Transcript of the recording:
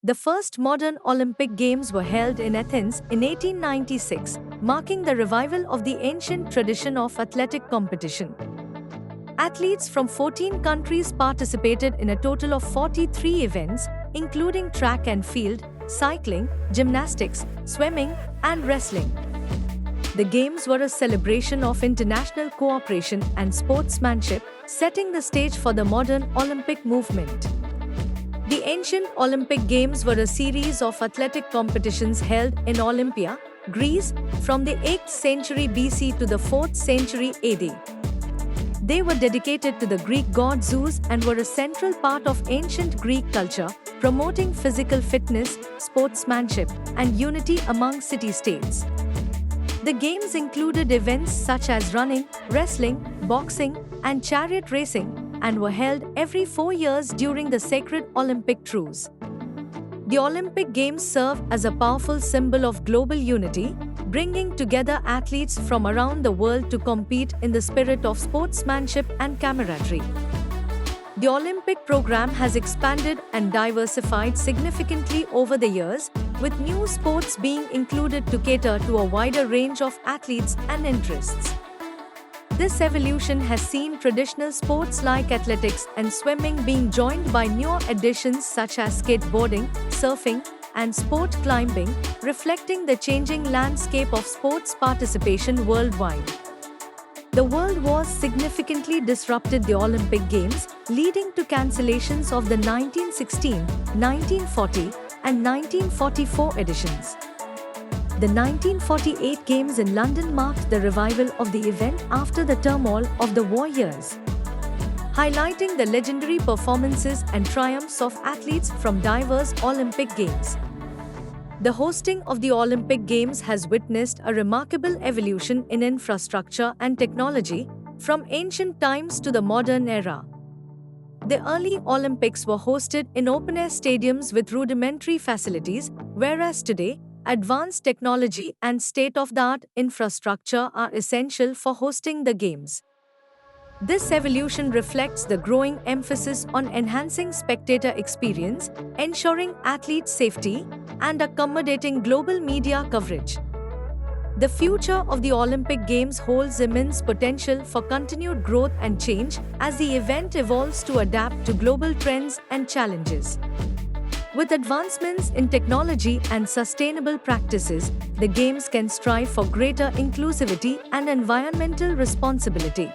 The first modern Olympic Games were held in Athens in 1896, marking the revival of the ancient tradition of athletic competition. Athletes from 14 countries participated in a total of 43 events, including track and field, cycling, gymnastics, swimming, and wrestling. The Games were a celebration of international cooperation and sportsmanship, setting the stage for the modern Olympic movement. The ancient Olympic Games were a series of athletic competitions held in Olympia, Greece, from the 8th century BC to the 4th century AD. They were dedicated to the Greek god Zeus and were a central part of ancient Greek culture, promoting physical fitness, sportsmanship, and unity among city-states. The Games included events such as running, wrestling, boxing, and chariot racing, and were held every 4 years during the sacred Olympic truce. The Olympic Games serve as a powerful symbol of global unity, bringing together athletes from around the world to compete in the spirit of sportsmanship and camaraderie. The Olympic program has expanded and diversified significantly over the years, with new sports being included to cater to a wider range of athletes and interests. This evolution has seen traditional sports like athletics and swimming being joined by newer additions such as skateboarding, surfing, and sport climbing, reflecting the changing landscape of sports participation worldwide. The World Wars significantly disrupted the Olympic Games, leading to cancellations of the 1916, 1940, and 1944 editions. The 1948 Games in London marked the revival of the event after the turmoil of the war years, highlighting the legendary performances and triumphs of athletes from diverse Olympic Games. The hosting of the Olympic Games has witnessed a remarkable evolution in infrastructure and technology, from ancient times to the modern era. The early Olympics were hosted in open-air stadiums with rudimentary facilities, whereas today, advanced technology and state-of-the-art infrastructure are essential for hosting the Games. This evolution reflects the growing emphasis on enhancing spectator experience, ensuring athlete safety, and accommodating global media coverage. The future of the Olympic Games holds immense potential for continued growth and change as the event evolves to adapt to global trends and challenges. With advancements in technology and sustainable practices, the Games can strive for greater inclusivity and environmental responsibility.